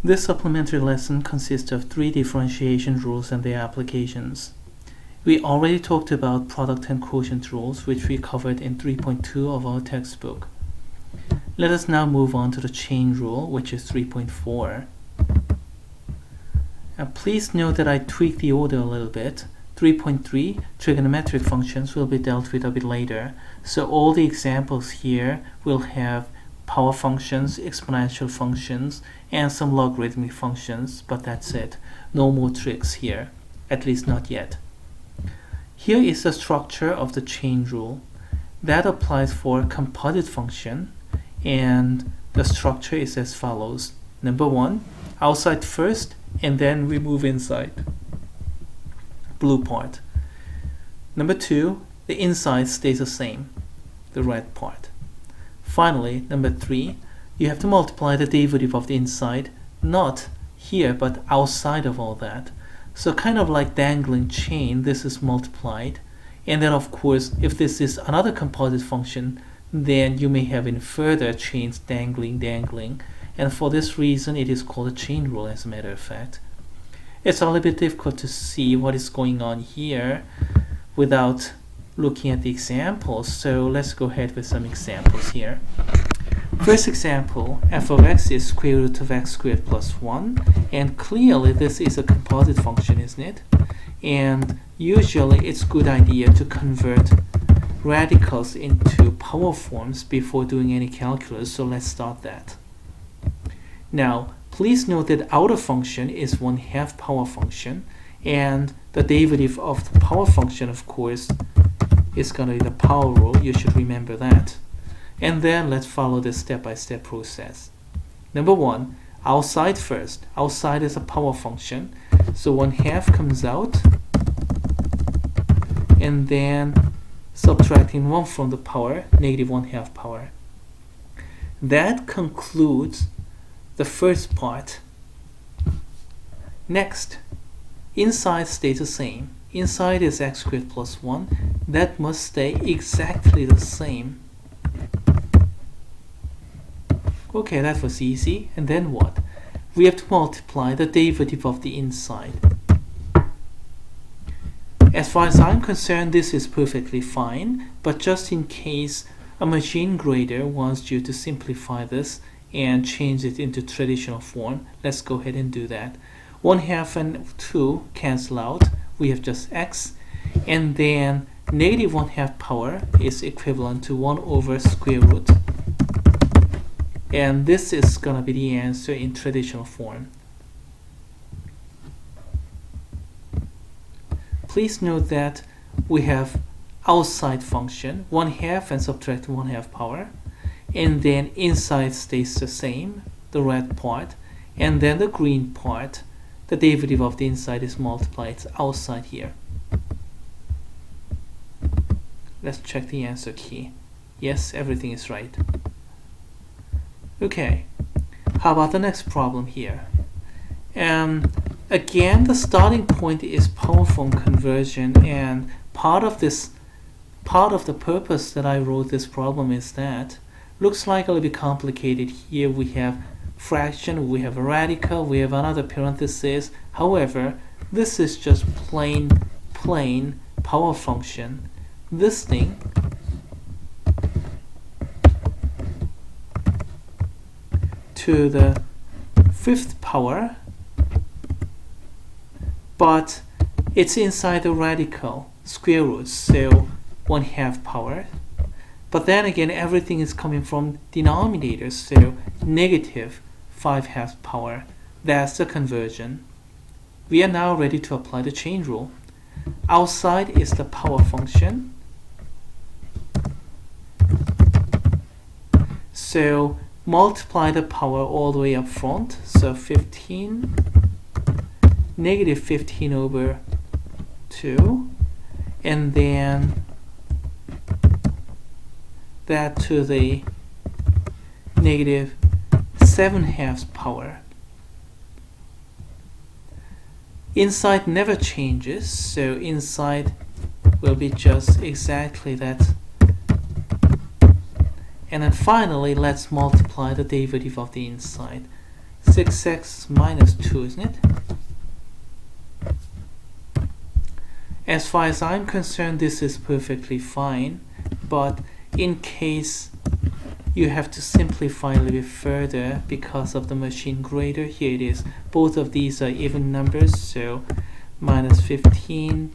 This supplementary lesson consists of 3 differentiation rules and their applications. We already talked about product and quotient rules, which we covered in 3.2 of our textbook. Let us now move on to the chain rule, which is 3.4. Please note that I tweaked the order a little bit. 3.3, trigonometric functions, will be dealt with a bit later. So all the examples here will have power functions, exponential functions, and some logarithmic functions, but that's it. No more tricks here, at least not yet. Here is the structure of the chain rule. That applies for composite function, and the structure is as follows. Number 1, outside first, and then we move inside. Blue part. Number 2, the inside stays the same, the red part. Finally, number 3, you have to multiply the derivative of the inside, not here, but outside of all that. So kind of like dangling chain, this is multiplied. And then of course, if this is another composite function, then you may have in further chains dangling. And for this reason, it is called a chain rule, as a matter of fact. It's a little bit difficult to see what is going on here without looking at the examples, so let's go ahead with some examples here. First example, f of x is square root of x squared plus 1, and clearly this is a composite function, isn't it? And usually it's a good idea to convert radicals into power forms before doing any calculus, so let's start that. Now, please note that outer function is 1/2 power function, and the derivative of the power function, of course, is going to be the power rule. You should remember that. And then let's follow this step-by-step process. Number 1, outside first. Outside is a power function, so 1/2 comes out, and then subtracting 1 from the power, negative 1/2 power. That concludes the first part. Next, inside stays the same. Inside is x squared plus 1. That must stay exactly the same. Okay, that was easy. And then what? We have to multiply the derivative of the inside. As far as I'm concerned, this is perfectly fine, but just in case a machine grader wants you to simplify this and change it into traditional form, let's go ahead and do that. 1/2 and 2 cancel out. We have just x, and then negative 1/2 power is equivalent to 1 over square root. And this is going to be the answer in traditional form. Please note that we have outside function, 1/2 and subtract 1/2 power. And then inside stays the same, the red part. And then the green part, the derivative of the inside is multiplied. It's outside here. Let's check the answer key. Yes, everything is right. Okay, how about the next problem here? Again, the starting point is power form conversion, and part of the purpose that I wrote this problem is that looks like a little bit complicated. Here we have fraction, we have a radical, we have another parenthesis. However, this is just plain power function. This thing to the 5th power, but it's inside the radical square root, so 1/2 power. But then again, everything is coming from denominators, so negative 5/2 power. That's the conversion. We are now ready to apply the chain rule. Outside is the power function. So multiply the power all the way up front. So 15, negative 15 over 2, and then that to the negative 7/2 power. Inside never changes, so inside will be just exactly that. And then finally, let's multiply the derivative of the inside. 6x minus 2, isn't it? As far as I'm concerned, this is perfectly fine, but in case you have to simplify a little bit further because of the machine grader, here it is. Both of these are even numbers, so minus 15,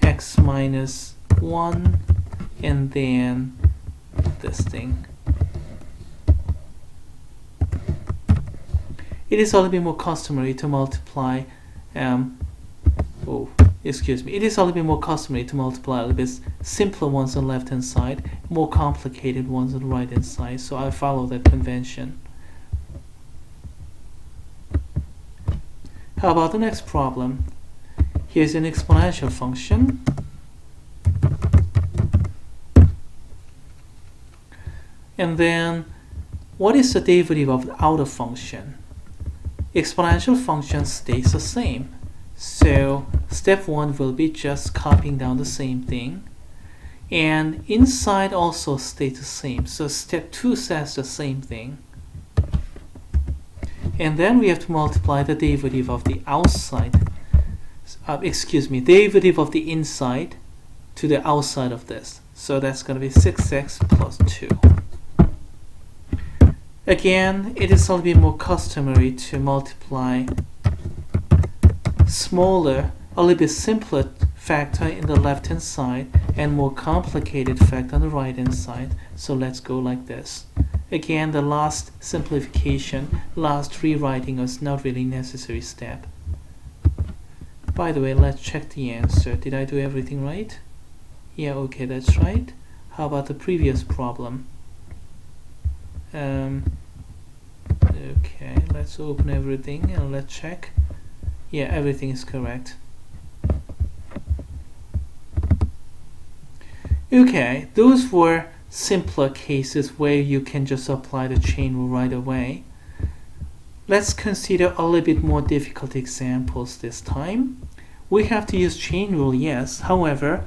x minus 1, and then this thing. It is a little bit more customary to multiply, it is a little bit more customary to multiply a little bit simpler ones on the left hand side, more complicated ones on the right hand side, so I follow that convention. How about the next problem? Here's an exponential function. And then, what is the derivative of the outer function? Exponential function stays the same. So step 1 will be just copying down the same thing. And inside also stays the same. So step 2 says the same thing. And then we have to multiply the derivative of the outside. Derivative of the inside to the outside of this. So that's going to be 6x plus 2. Again, it is a little bit more customary to multiply smaller, a little bit simpler factor in the left hand side and more complicated factor on the right hand side. So let's go like this. Again, the last simplification, last rewriting was not really necessary step. By the way, let's check the answer. Did I do everything right? Yeah, okay, that's right. How about the previous problem? Okay, let's open everything and let's check. Yeah, everything is correct. Okay, those were simpler cases where you can just apply the chain rule right away. Let's consider a little bit more difficult examples this time. We have to use chain rule, yes. However,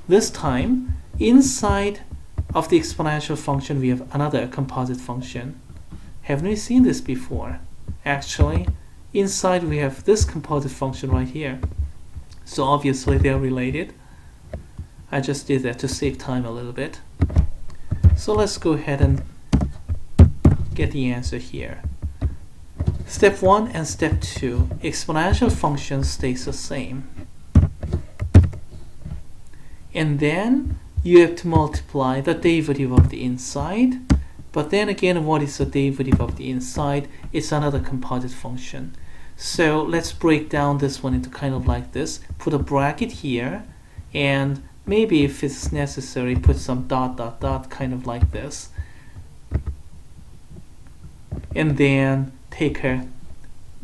this time, inside of the exponential function, we have another composite function. Haven't we seen this before? Actually, inside we have this composite function right here. So obviously they're related. I just did that to save time a little bit. So let's go ahead and get the answer here. Step 1 and step 2, exponential function stays the same. And then you have to multiply the derivative of the inside. But then again, what is the derivative of the inside? It's another composite function. So let's break down this one into kind of like this. Put a bracket here, and maybe if it's necessary, put some dot, dot, dot, kind of like this. And then take a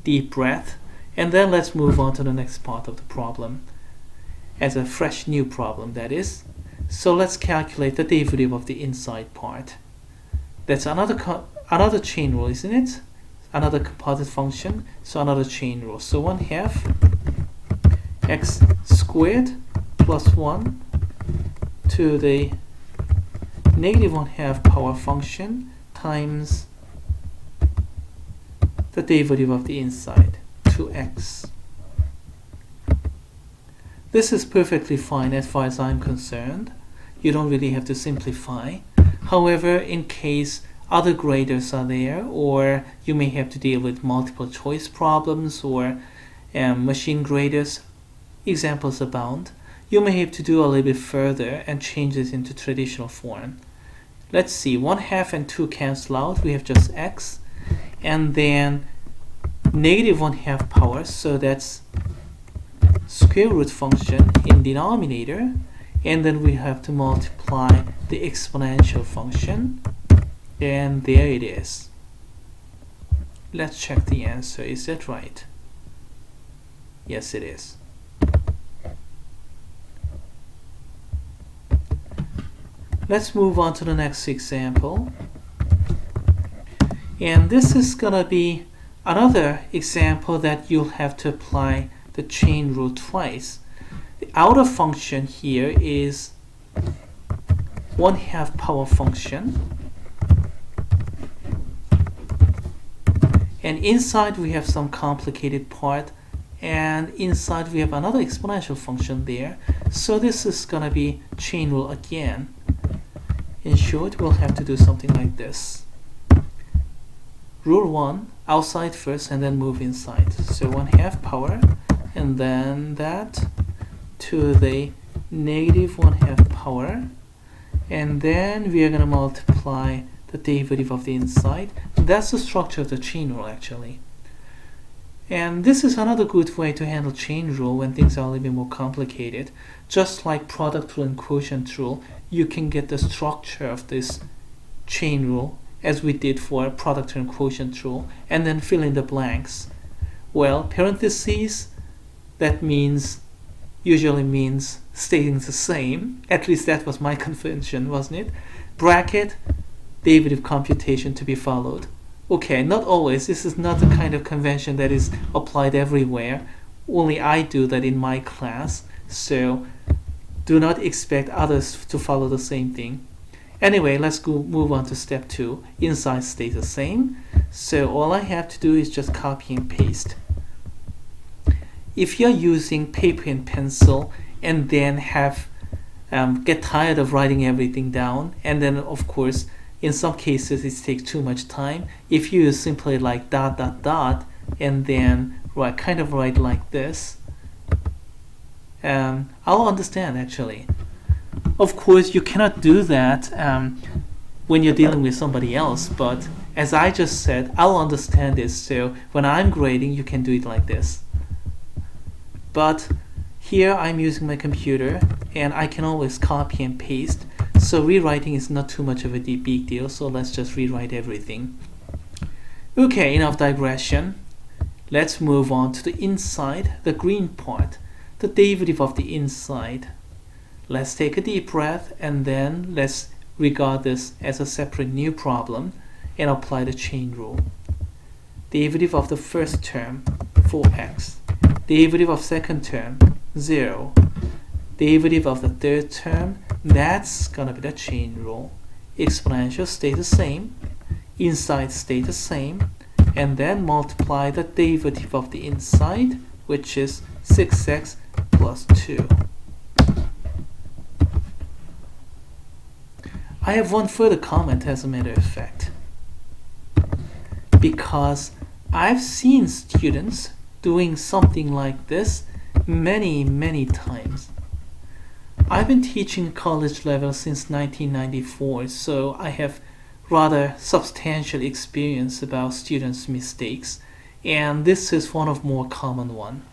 deep breath. And then let's move on to the next part of the problem. As a fresh new problem, that is. So let's calculate the derivative of the inside part. That's another chain rule, isn't it? Another composite function, so another chain rule. So 1/2 x squared plus 1 to the negative 1/2 power function times the derivative of the inside, 2x. This is perfectly fine as far as I'm concerned. You don't really have to simplify. However, in case other graders are there, or you may have to deal with multiple choice problems or machine graders, examples abound, you may have to do a little bit further and change this into traditional form. Let's see, 1/2 and 2 cancel out, we have just x, and then negative 1/2 power, so that's square root function in denominator, and then we have to multiply the exponential function, and there it is. Let's check the answer. Is that right? Yes, it is. Let's move on to the next example. And this is going to be another example that you'll have to apply the chain rule twice. The outer function here is 1/2 power function. and inside we have some complicated part, and inside we have another exponential function there. So this is gonna be chain rule again. In short, we'll have to do something like this. Rule 1, outside first and then move inside. So 1/2 power, and then that to the negative 1/2 power, and then we are going to multiply the derivative of the inside. That's the structure of the chain rule actually. And this is another good way to handle chain rule when things are a little bit more complicated. Just like product rule and quotient rule, you can get the structure of this chain rule as we did for product and quotient rule, and then fill in the blanks. Well, parentheses, that usually means staying the same. At least that was my convention, wasn't it? Bracket, derivative computation to be followed. Okay, not always. This is not the kind of convention that is applied everywhere. Only I do that in my class. So do not expect others to follow the same thing. Anyway, let's move on to step 2. Inside stays the same. So all I have to do is just copy and paste. If you're using paper and pencil and then get tired of writing everything down, and then of course in some cases it takes too much time, if you simply like ... and then write like this, I'll understand actually. Of course you cannot do that when you're dealing with somebody else, but as I just said, I'll understand this, so when I'm grading you can do it like this. But here I'm using my computer and I can always copy and paste, so rewriting is not too much of a big deal, so let's just rewrite everything. Okay, enough digression. Let's move on to the inside, the green part, the derivative of the inside. Let's take a deep breath and then let's regard this as a separate new problem and apply the chain rule. Derivative of the first term, 4x. Derivative of second term, 0. Derivative of the third term, that's gonna be the chain rule. Exponential stay the same, inside stay the same, and then multiply the derivative of the inside, which is 6x plus 2. I have one further comment as a matter of fact, because I've seen students doing something like this many times. I've been teaching college level since 1994, so I have rather substantial experience about students' mistakes, and this is one of more common one.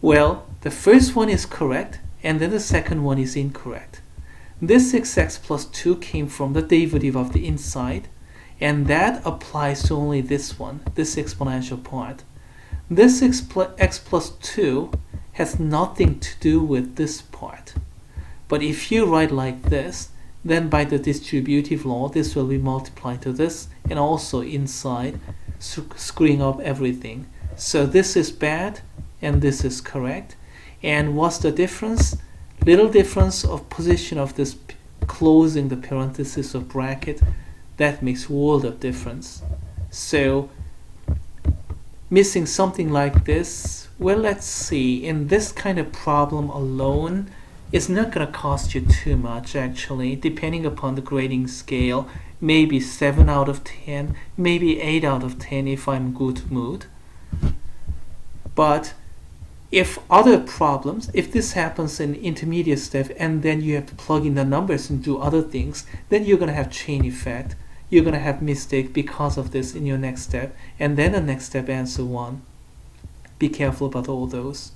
Well, the first one is correct, and then the second one is incorrect. This 6x plus 2 came from the derivative of the inside, and that applies to only this one, this exponential part. This x plus 2 has nothing to do with this part. But if you write like this, then by the distributive law, this will be multiplied to this, and also inside, screwing up everything. So this is bad, and this is correct. And what's the difference? Little difference of position of this closing the parenthesis or bracket, that makes world of difference. So missing something like this, well, let's see, in this kind of problem alone, it's not going to cost you too much actually, depending upon the grading scale, maybe 7 out of 10, maybe 8 out of 10 if I'm in good mood. But if other problems, if this happens in intermediate step and then you have to plug in the numbers and do other things, then you're going to have chain effect. You're going to have mistake because of this in your next step, and then the next step and so on. Be careful about all those.